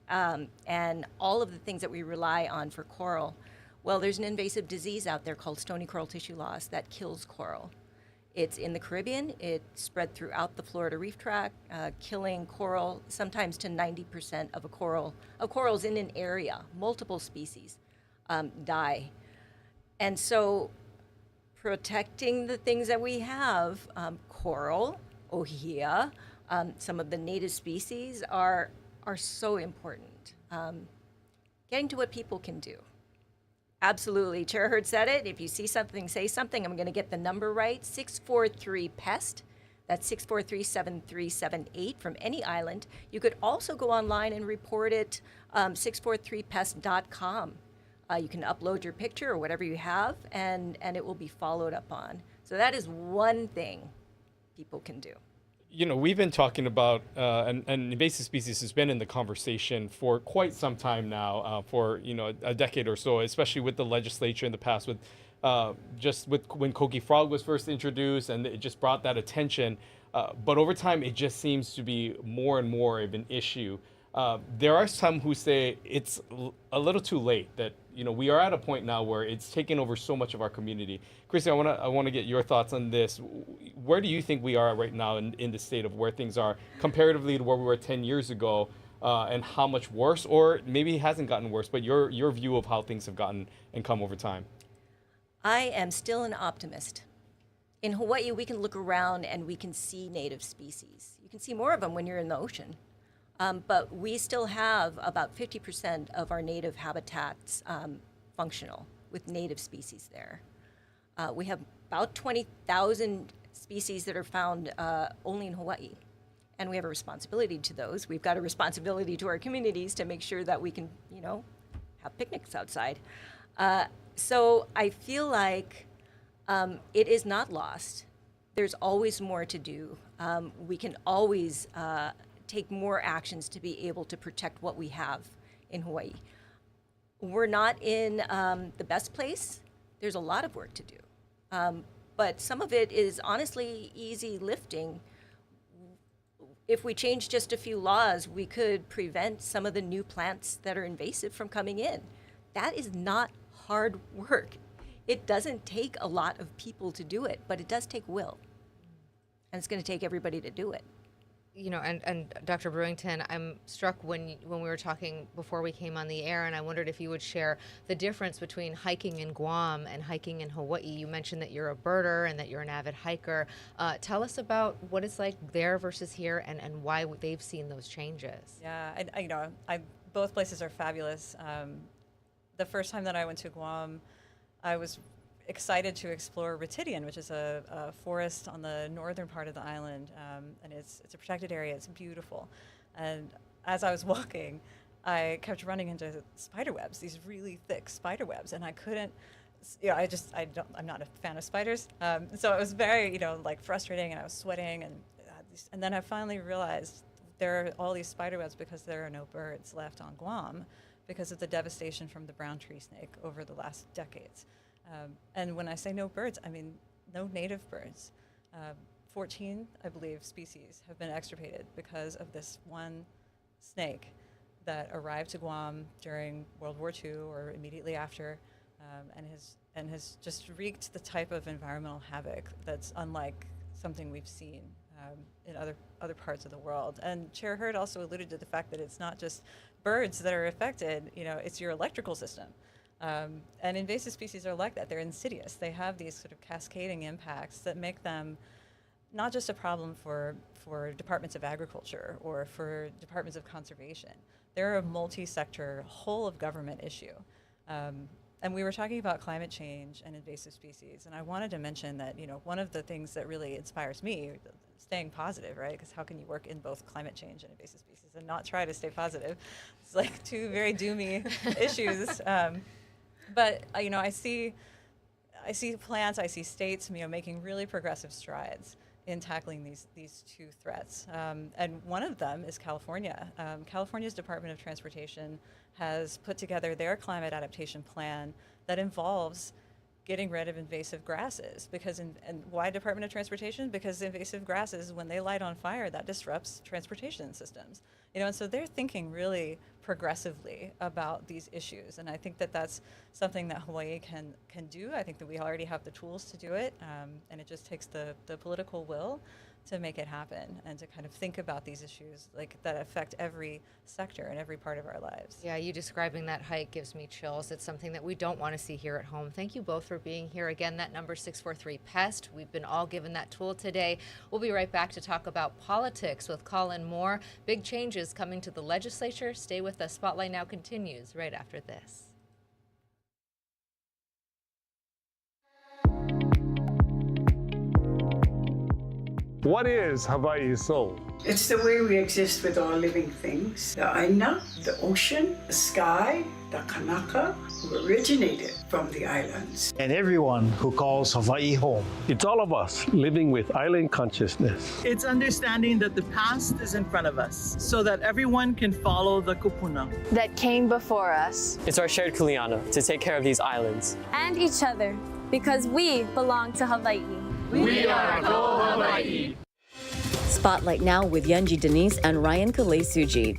S6: and all of the things that we rely on for coral, well, there's an invasive disease out there called stony coral tissue loss that kills coral. It's in the Caribbean. It's spread throughout the Florida Reef Tract, killing coral sometimes to 90% of corals in an area. Multiple species die. And so protecting the things that we have, coral, ohia, some of the native species are so important. Getting to what people can do. Absolutely. Chair Hurd said it. If you see something, say something. I'm going to get the number right. 643-PEST. That's 643-7378 from any island. You could also go online and report it, 643pest.com. You can upload your picture or whatever you have, and it will be followed up on. So that is one thing people can do.
S1: We've been talking about, and invasive species has been in the conversation for quite some time now, for, a decade or so, especially with the legislature in the past, with when Koki frog was first introduced, and it just brought that attention. But over time, it just seems to be more and more of an issue. There are some who say it's a little too late, that we are at a point now where it's taken over so much of our community. Christy, I want to get your thoughts on this. Where do you think we are right now in the state of where things are comparatively to where we were 10 years ago, and how much worse, or maybe it hasn't gotten worse, but your view of how things have gotten and come over time?
S6: I am still an optimist. In Hawaii, we can look around and we can see native species. You can see more of them when you're in the ocean. But we still have about 50% of our native habitats functional with native species there. We have about 20,000 species that are found only in Hawaii. and we have a responsibility to those. We've got a responsibility to our communities to make sure that we can, have picnics outside. So I feel like it is not lost. There's always more to do. We can always take more actions to be able to protect what we have in Hawaii. We're not in the best place. There's a lot of work to do. But some of it is honestly easy lifting. If we change just a few laws, we could prevent some of the new plants that are invasive from coming in. That is not hard work. It doesn't take a lot of people to do it, but it does take will. And it's going to take everybody to do it.
S2: And Dr. Brewington, I'm struck when we were talking before we came on the air, and I wondered if you would share the difference between hiking in Guam and hiking in Hawaii. You mentioned that you're a birder and that you're an avid hiker. Tell us about what it's like there versus here, and why they've seen those changes.
S5: Yeah, both places are fabulous. The first time that I went to Guam, I was excited to explore Ritidian, which is a forest on the northern part of the island, and it's a protected area. It's beautiful, and as I was walking, I kept running into spider webs, these really thick spider webs, and I couldn't. I'm not a fan of spiders, so it was very frustrating, and I was sweating, and then I finally realized there are all these spider webs because there are no birds left on Guam because of the devastation from the brown tree snake over the last decades. And when I say no birds, I mean no native birds. 14, I believe, species have been extirpated because of this one snake that arrived to Guam during World War II or immediately after, and has just wreaked the type of environmental havoc that's unlike something we've seen in other parts of the world. And Chair Hurd also alluded to the fact that it's not just birds that are affected, it's your electrical system. And invasive species are like that. They're insidious. They have these sort of cascading impacts that make them not just a problem for departments of agriculture or for departments of conservation. They're a multi-sector, whole of government issue. And we were talking about climate change and invasive species, and I wanted to mention that one of the things that really inspires me, staying positive, right? Because how can you work in both climate change and invasive species and not try to stay positive? It's like two very doomy issues. But I see plants, I see states, making really progressive strides in tackling these two threats. And one of them is California. California's Department of Transportation has put together their climate adaptation plan that involves getting rid of invasive grasses. And why Department of Transportation? Because invasive grasses, when they light on fire, that disrupts transportation systems. And so they're thinking really progressively about these issues. And I think that that's something that Hawaii can do. I think that we already have the tools to do it. And it just takes the political will to make it happen and to kind of think about these issues that affect every sector and every part of our lives.
S2: Yeah, you describing that hike gives me chills. It's something that we don't want to see here at home. Thank you both for being here. Again, that number 643-PEST. We've been all given that tool today. We'll be right back to talk about politics with Colin Moore. Big changes coming to the legislature. Stay with us. Spotlight Now continues right after this.
S7: What is Hawaii's soul?
S8: It's the way we exist with all living things. The aina, the ocean, the sky, the kanaka, who originated from the islands.
S9: And everyone who calls Hawaii home.
S7: It's all of us living with island consciousness.
S10: It's understanding that the past is in front of us so that everyone can follow the kupuna
S11: that came before us.
S12: It's our shared kuleana to take care of these islands.
S11: And each other, because we belong to Hawaii.
S12: We are Ko Hawaii.
S3: Spotlight Now with Yunji Denise and Ryan Kalesuji.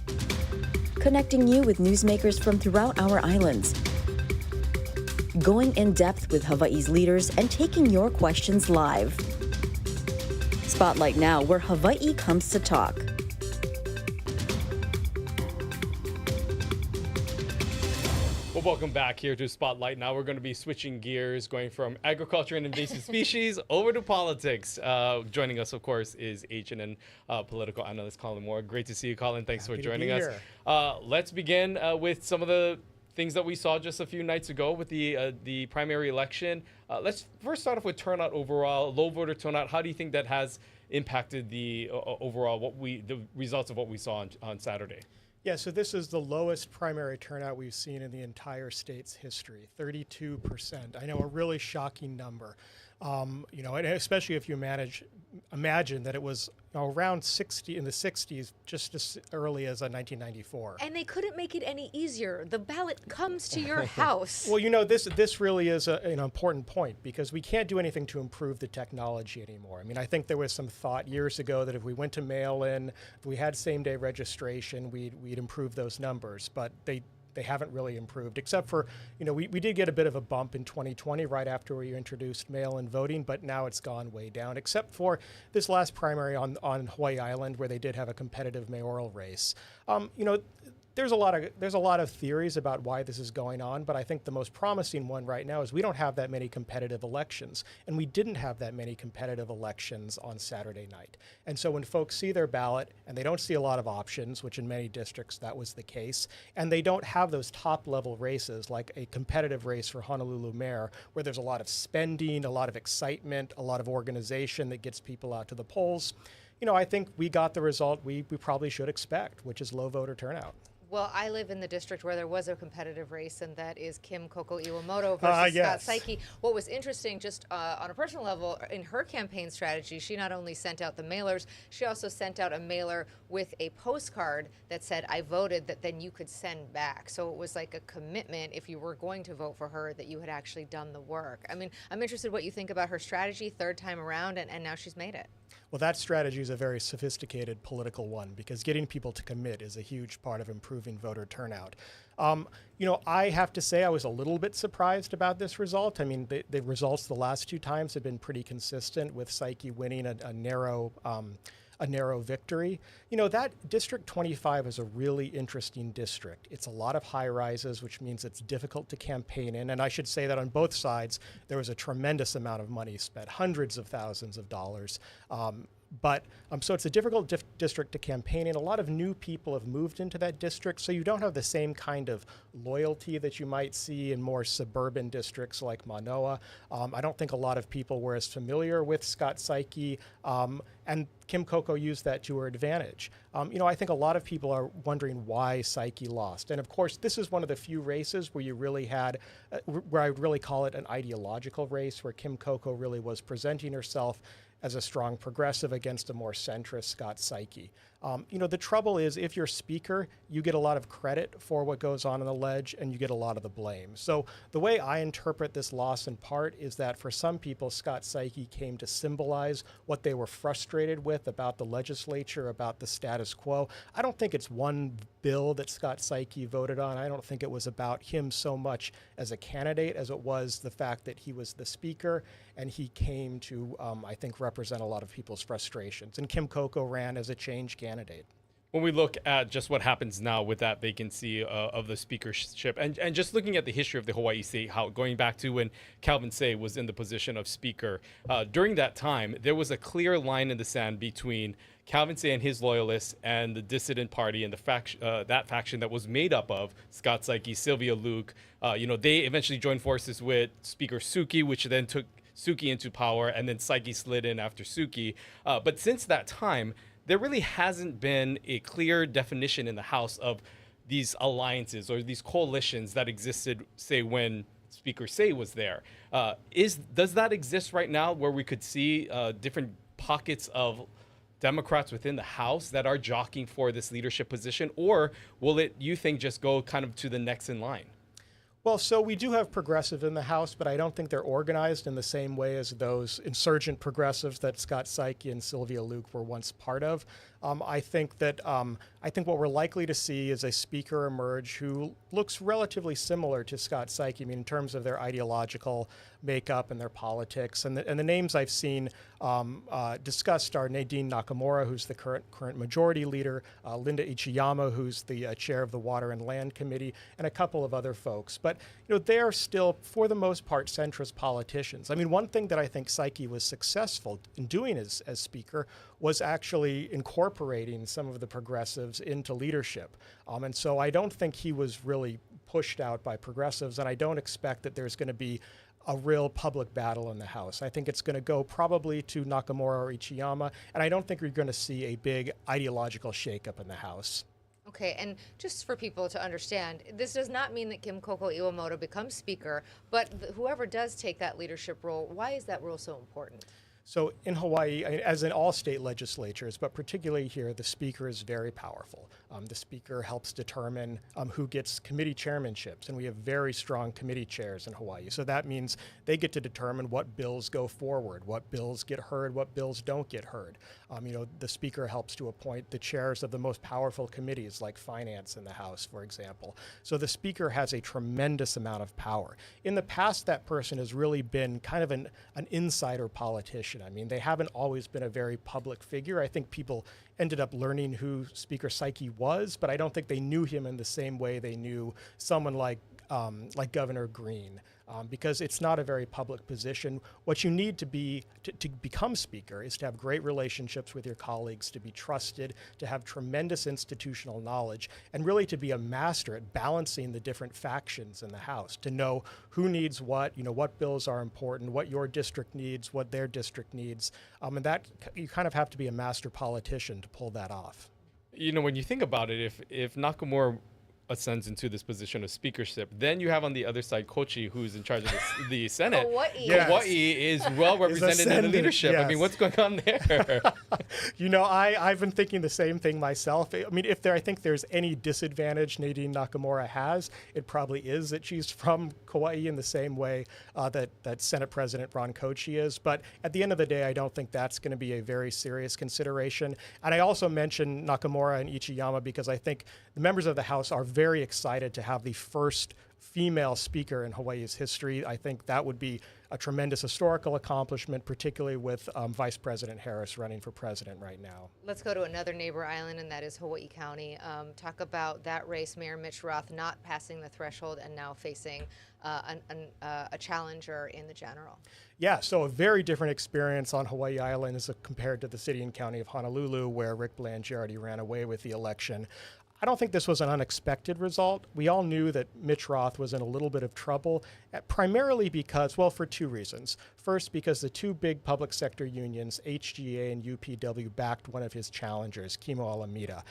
S3: Connecting you with newsmakers from throughout our islands. Going in depth with Hawaii's leaders and taking your questions live. Spotlight Now, where Hawaii comes to talk.
S1: Well, welcome back here to Spotlight. Now we're going to be switching gears, going from agriculture and invasive species over to politics. Joining us, of course, is H&N political analyst Colin Moore. Great to see you, Colin. Thanks for joining us. Let's begin with some of the things that we saw just a few nights ago with the primary election. Let's first start off with turnout overall, low voter turnout. How do you think that has impacted the overall the results of what we saw on Saturday?
S13: Yeah, so this is the lowest primary turnout we've seen in the entire state's history, 32%. I know, a really shocking number. You know, and especially if you imagine that it was around 60 in the 60s, just as early as 1994.
S2: And they couldn't make it any easier. The ballot comes to your house.
S13: Well, you know, this really is an important point, because we can't do anything to improve the technology anymore. I mean, I think there was some thought years ago that if we went to mail-in, if we had same-day registration, we'd improve those numbers, but they haven't really improved, except for, you know, we did get a bit of a bump in 2020 right after we introduced mail-in voting, but now it's gone way down, except for this last primary on Hawaii Island, where they did have a competitive mayoral race. You know, there's a lot of theories about why this is going on, but I think the most promising one right now is we don't have that many competitive elections, and we didn't have that many competitive elections on Saturday night. And so when folks see their ballot and they don't see a lot of options, which in many districts that was the case, and they don't have those top-level races like a competitive race for Honolulu mayor, where there's a lot of spending, a lot of excitement, a lot of organization that gets people out to the polls, you know, I think we got the result we probably should expect, which is low voter turnout.
S2: Well, I live in the district where there was a competitive race, and that is Kim Coco Iwamoto versus Scott Saiki. What was interesting, just on a personal level, in her campaign strategy, she not only sent out the mailers, she also sent out a mailer with a postcard that said, "I voted," that then you could send back. So it was like a commitment, if you were going to vote for her, that you had actually done the work. I mean, I'm interested what you think about her strategy, third time around, and now she's made it.
S13: Well, that strategy is a very sophisticated political one, because getting people to commit is a huge part of improving voter turnout. You know, I have to say I was a little bit surprised about this result. I mean, the results the last two times have been pretty consistent, with Saiki winning a narrow victory. You know, that District 25 is a really interesting district. It's a lot of high rises, which means it's difficult to campaign in. And I should say that on both sides, there was a tremendous amount of money spent, hundreds of thousands of dollars. So it's a difficult district to campaign in. A lot of new people have moved into that district, so you don't have the same kind of loyalty that you might see in more suburban districts like Manoa. I don't think a lot of people were as familiar with Scott Saiki, and Kim Coco used that to her advantage. You know, I think a lot of people are wondering why Saiki lost. And of course, this is one of the few races where you really had, where I would really call it an ideological race, where Kim Coco really was presenting herself as a strong progressive against a more centrist Scott Saiki. You know, the trouble is, if you're speaker, you get a lot of credit for what goes on the ledge, and you get a lot of the blame. So the way I interpret this loss in part is that for some people, Scott Saiki came to symbolize what they were frustrated with about the legislature, about the status quo. I don't think it's one bill that Scott Saiki voted on. I don't think it was about him so much as a candidate as it was the fact that he was the speaker, and he came to, I think, represent a lot of people's frustrations. And Kim Coco ran as a change candidate.
S1: When we look at just what happens now with that vacancy of the speakership, and just looking at the history of the Hawaii state, how going back to when Calvin Say was in the position of speaker, during that time, there was a clear line in the sand between Calvin Say and his loyalists and the dissident party and the that faction that was made up of Scott Saiki, Sylvia Luke. You know, they eventually joined forces with Speaker Suki, which then took Suki into power, and then Saiki slid in after Suki. But since that time, there really hasn't been a clear definition in the House of these alliances or these coalitions that existed, say, when Speaker Say was there. Does that exist right now, where we could see different pockets of Democrats within the House that are jockeying for this leadership position, or will it, you think, just go kind of to the next in line?
S13: Well, so we do have progressive in the House, but I don't think they're organized in the same way as those insurgent progressives that Scott Saiki and Sylvia Luke were once part of. I think what we're likely to see is a speaker emerge who looks relatively similar to Scott Saiki, I mean, in terms of their ideological makeup and their politics. And the names I've seen discussed are Nadine Nakamura, who's the current majority leader, Linda Ichiyama, who's the chair of the Water and Land Committee, and a couple of other folks. But you know, they're still, for the most part, centrist politicians. I mean, one thing that I think Saiki was successful in doing as speaker was actually incorporating some of the progressives into leadership. And so I don't think he was really pushed out by progressives, and I don't expect that there's going to be a real public battle in the House. I think it's going to go probably to Nakamura or Ichiyama, and I don't think you're going to see a big ideological shakeup in the House.
S2: Okay, and just for people to understand, this does not mean that Kim Koko Iwamoto becomes Speaker, but whoever does take that leadership role, why is that role so important?
S13: So in Hawaii, as in all state legislatures, but particularly here, the Speaker is very powerful. The Speaker helps determine who gets committee chairmanships, and we have very strong committee chairs in Hawaii. So that means they get to determine what bills go forward, what bills get heard, what bills don't get heard. The Speaker helps to appoint the chairs of the most powerful committees, like Finance in the House, for example. So the Speaker has a tremendous amount of power. In the past, that person has really been kind of an insider politician. I mean, they haven't always been a very public figure. I think people ended up learning who Speaker Saiki was, but I don't think they knew him in the same way they knew someone like Governor Green, because it's not a very public position. What you need to become Speaker is to have great relationships with your colleagues, to be trusted, to have tremendous institutional knowledge, and really to be a master at balancing the different factions in the House, to know who needs what bills are important, what your district needs, what their district needs, and that you kind of have to be a master politician to pull that off.
S1: When you think about it, if Nakamura ascends into this position of speakership, then you have on the other side Kochi, who's in charge of the Senate.
S2: Hawaii.
S13: Yes.
S1: Hawaii is well represented in the leadership.
S13: Yes.
S1: I mean, what's going on there?
S13: I've been thinking the same thing myself. I mean, I think there's any disadvantage Nadine Nakamura has, it probably is that she's from Kauai in the same way that Senate President Ron Kochi is. But at the end of the day, I don't think that's going to be a very serious consideration. And I also mentioned Nakamura and Ichiyama because I think the members of the House are very excited to have the first female speaker in Hawaii's history. I think that would be a tremendous historical accomplishment, particularly with Vice President Harris running for president right now.
S2: Let's go to another neighbor island, and that is Hawaii County. Talk about that race, Mayor Mitch Roth not passing the threshold and now facing a challenger in the general.
S13: Yeah, so a very different experience on Hawaii Island as compared to the city and county of Honolulu, where Rick Blangiardi ran away with the election. I don't think this was an unexpected result. We all knew that Mitch Roth was in a little bit of trouble, primarily because, well, for two reasons. First, because the two big public sector unions, HGA and UPW, backed one of his challengers, Kimo Alameda.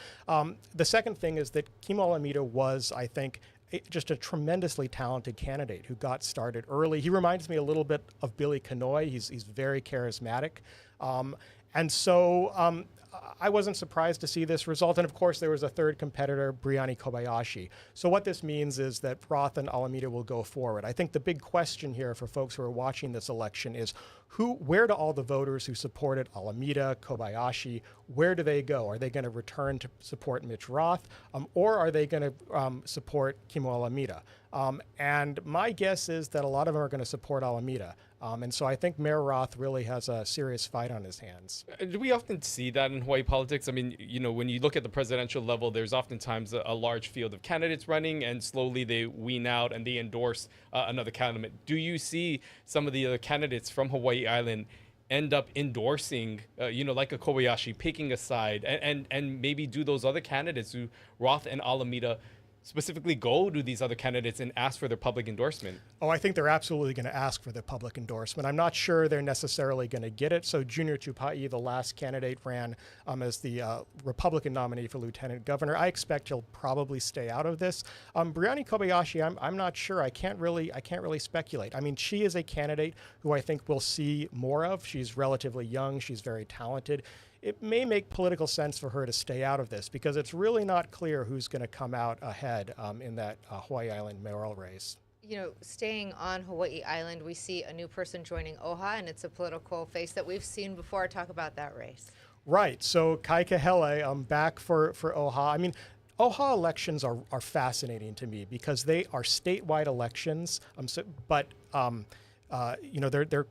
S13: The second thing is that Kimo Alameda was, I think, just a tremendously talented candidate who got started early. He reminds me a little bit of Billy Kanoy. He's very charismatic. And so I wasn't surprised to see this result. And of course, there was a third competitor, Briani Kobayashi. So what this means is that Roth and Alameda will go forward. I think the big question here for folks who are watching this election is where do all the voters who supported Alameda, Kobayashi, where do they go? Are they going to return to support Mitch Roth, or are they going to support Kimo Alameda? And my guess is that a lot of them are going to support Alameda. And so I think Mayor Roth really has a serious fight on his hands.
S1: Do we often see that in Hawaii politics? I mean, when you look at the presidential level, there's oftentimes a large field of candidates running, and slowly they wean out and they endorse another candidate. Do you see some of the other candidates from Hawaii Island end up endorsing, like a Kobayashi, picking a side, and maybe do those other candidates who Roth and Alameda specifically go to these other candidates and ask for their public endorsement?
S13: Oh, I think they're absolutely going to ask for the public endorsement. I'm not sure they're necessarily going to get it. So Junior Tupai, the last candidate, ran as the Republican nominee for lieutenant governor. I expect he'll probably stay out of this. Briani Kobayashi, I'm not sure. I can't really speculate. I mean, she is a candidate who I think we'll see more of. She's relatively young. She's very talented. It may make political sense for her to stay out of this because it's really not clear who's going to come out ahead in that Hawaii Island mayoral race.
S2: Staying on Hawaii Island, we see a new person joining OHA, and it's a political face that we've seen before. Talk about that race.
S13: Right. So Kai Kahele, back for OHA. I mean, OHA elections are fascinating to me because they are statewide elections, but they're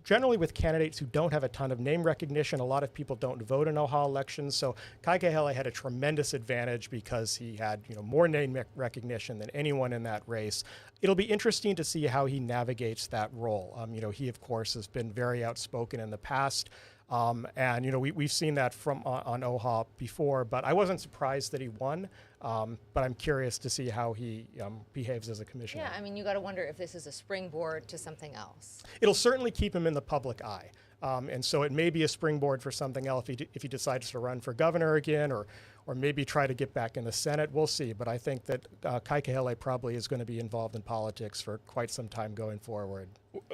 S13: generally with candidates who don't have a ton of name recognition. A lot of people don't vote in OHA elections. So Kai Kahele had a tremendous advantage because he had more name recognition than anyone in that race. It'll be interesting to see how he navigates that role. He, of course, has been very outspoken in the past. And we've seen that on OHA before, but I wasn't surprised that he won. But I'm curious to see how he behaves as a commissioner.
S2: Yeah, I mean, you got to wonder if this is a springboard to something else.
S13: It'll certainly keep him in the public eye. And so it may be a springboard for something else if he decides to run for governor again, or maybe try to get back in the Senate. We'll see. But I think that Kaikahele probably is going to be involved in politics for quite some time going forward.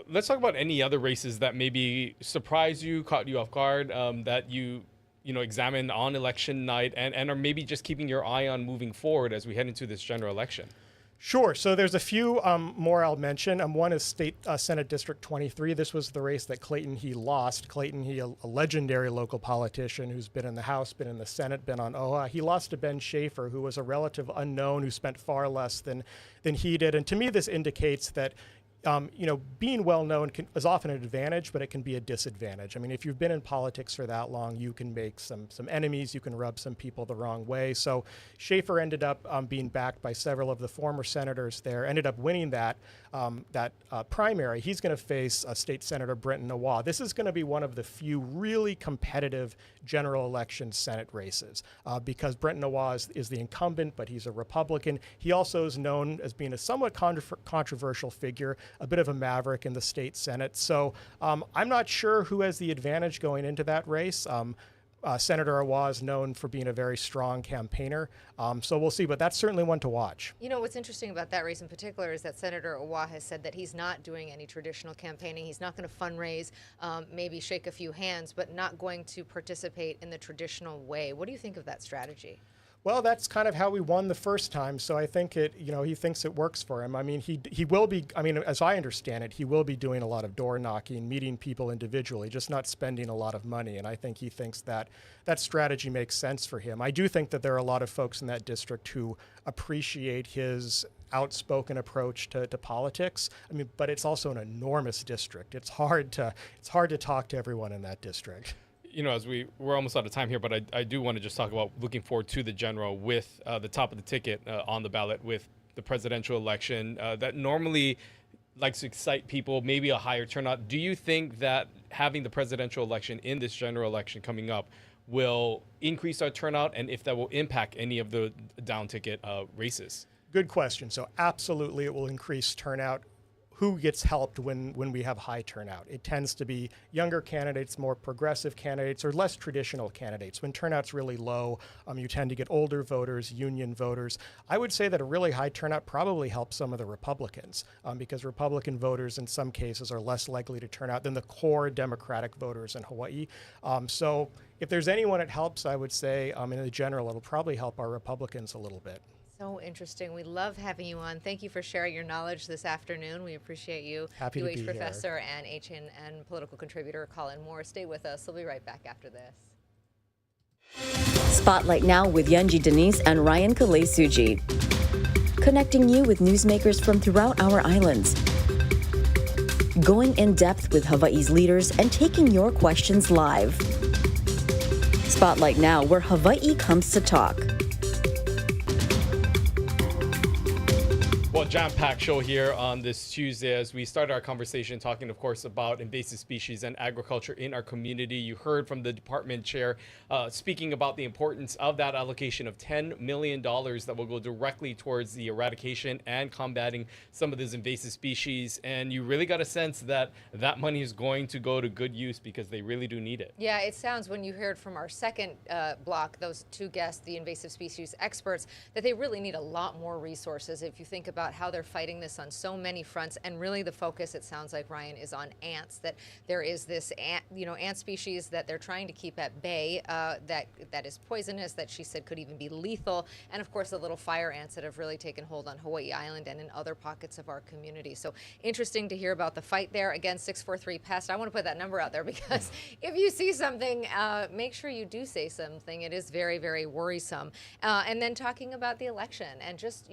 S1: Let's talk about any other races that maybe surprised you, caught you off guard, that you examined on election night and are maybe just keeping your eye on moving forward as we head into this general election.
S13: Sure. So there's a few more I'll mention. One is State Senate District 23. This was the race that Clayton He lost. Clayton He, a legendary local politician who's been in the House, been in the Senate, been on OHA. He lost to Ben Schaefer, who was a relative unknown who spent far less than he did. And to me, this indicates that being well known is often an advantage, but it can be a disadvantage. I mean, if you've been in politics for that long, you can make some enemies, you can rub some people the wrong way. So Schaefer ended up being backed by several of the former senators there, ended up winning that primary. He's going to face State Senator Brenton Awa. This is going to be one of the few really competitive general election Senate races because Brenton Awa is the incumbent, but he's a Republican. He also is known as being a somewhat controversial figure, a bit of a maverick in the state Senate. So I'm not sure who has the advantage going into that race. Senator Awa is known for being a very strong campaigner. So we'll see, but that's certainly one to watch.
S2: You know, what's interesting about that race in particular is that Senator Awa has said that he's not doing any traditional campaigning. He's not going to fundraise, maybe shake a few hands, but not going to participate in the traditional way. What do you think of that strategy?
S13: Well, that's kind of how we won the first time, so I think he thinks it works for him. I mean, he will be, as I understand it, he will be doing a lot of door knocking, meeting people individually, just not spending a lot of money, and I think he thinks that strategy makes sense for him. I do think that there are a lot of folks in that district who appreciate his outspoken approach to politics. I mean, but it's also an enormous district. It's hard to talk to everyone in that district.
S1: As we're almost out of time here, but I do want to just talk about looking forward to the general with the top of the ticket on the ballot with the presidential election that normally likes to excite people, maybe a higher turnout. Do you think that having the presidential election in this general election coming up will increase our turnout, and if that will impact any of the down ticket races?
S13: Good question. So absolutely it will increase turnout. Who gets helped when we have high turnout? It tends to be younger candidates, more progressive candidates, or less traditional candidates. When turnout's really low, you tend to get older voters, union voters. I would say that a really high turnout probably helps some of the Republicans because Republican voters in some cases are less likely to turn out than the core Democratic voters in Hawaii. So if there's anyone it helps, I would say in the general, it'll probably help our Republicans a little bit.
S2: So interesting. We love having you on. Thank you for sharing your knowledge this afternoon. We appreciate you.
S13: Happy to be here.
S2: Professor and HNN political contributor Colin Moore. Stay with us. We'll be right back after this.
S3: Spotlight Now with Yunji Denise and Ryan Kalesuji. Connecting you with newsmakers from throughout our islands. Going in depth with Hawaii's leaders and taking your questions live. Spotlight Now, where Hawaii comes to talk.
S1: Well, jam-packed show here on this Tuesday as we start our conversation talking, of course, about invasive species and agriculture in our community. You heard from the department chair speaking about the importance of that allocation of $10 million that will go directly towards the eradication and combating some of these invasive species. And you really got a sense that that money is going to go to good use because they really do need it.
S2: Yeah, it sounds when you heard from our second block, those two guests, the invasive species experts, that they really need a lot more resources. If you think about how they're fighting this on so many fronts, and really the focus, it sounds like, Ryan, is on ants, that there is this ant species that they're trying to keep at bay that is poisonous, that she said could even be lethal, and of course the little fire ants that have really taken hold on Hawaii Island and in other pockets of our community. So interesting to hear about the fight there. Again, 643-PEST. I want to put that number out there because if you see something, make sure you do say something. It is very, very worrisome. And then talking about the election and just,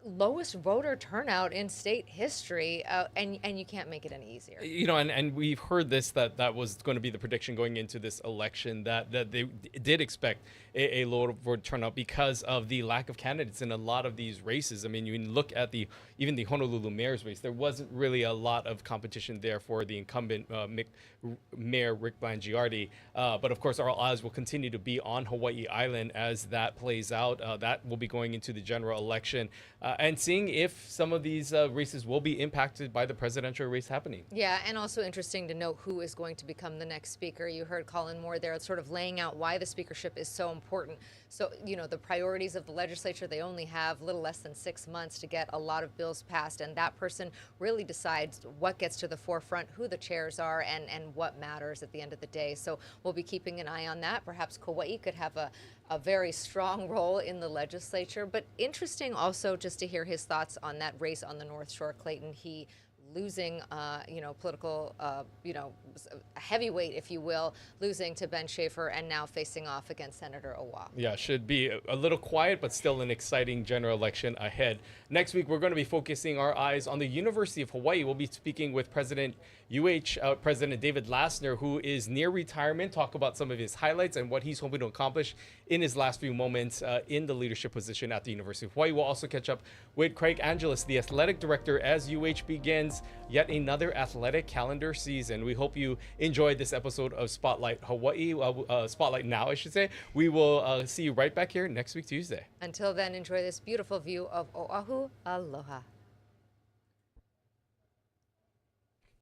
S2: lowest voter turnout in state history, and you can't make it any easier.
S1: You know, and we've heard this, that was going to be the prediction going into this election, that they did expect a low voter turnout because of the lack of candidates in a lot of these races. I mean, you can look at even the Honolulu mayor's race. There wasn't really a lot of competition there for the incumbent Mayor Rick Blangiardi. But of course, our eyes will continue to be on Hawaii Island as that plays out. That will be going into the general election. And seeing if some of these races will be impacted by the presidential race happening.
S2: Yeah, and also interesting to note who is going to become the next speaker. You heard Colin Moore there sort of laying out why the speakership is so important. So, you know, the priorities of the legislature, they only have a little less than 6 months to get a lot of bills passed, and that person really decides what gets to the forefront, who the chairs are, and what matters at the end of the day. So we'll be keeping an eye on that. Perhaps Kauai could have a very strong role in the legislature, but interesting also just to hear his thoughts on that race on the North Shore. Clayton, he losing, political, a heavyweight, if you will, losing to Ben Schaefer and now facing off against Senator Owa.
S1: Yeah, should be a little quiet, but still an exciting general election ahead. Next week, we're going to be focusing our eyes on the University of Hawaii. We'll be speaking with President David Lassner, who is near retirement, talk about some of his highlights and what he's hoping to accomplish in his last few moments in the leadership position at the University of Hawaii. We'll also catch up with Craig Angeles, the athletic director, as UH begins yet another athletic calendar season. We hope you enjoyed this episode of Spotlight Hawaii, Spotlight Now, I should say. We will see you right back here next week, Tuesday.
S2: Until then, enjoy this beautiful view of Oahu. Aloha.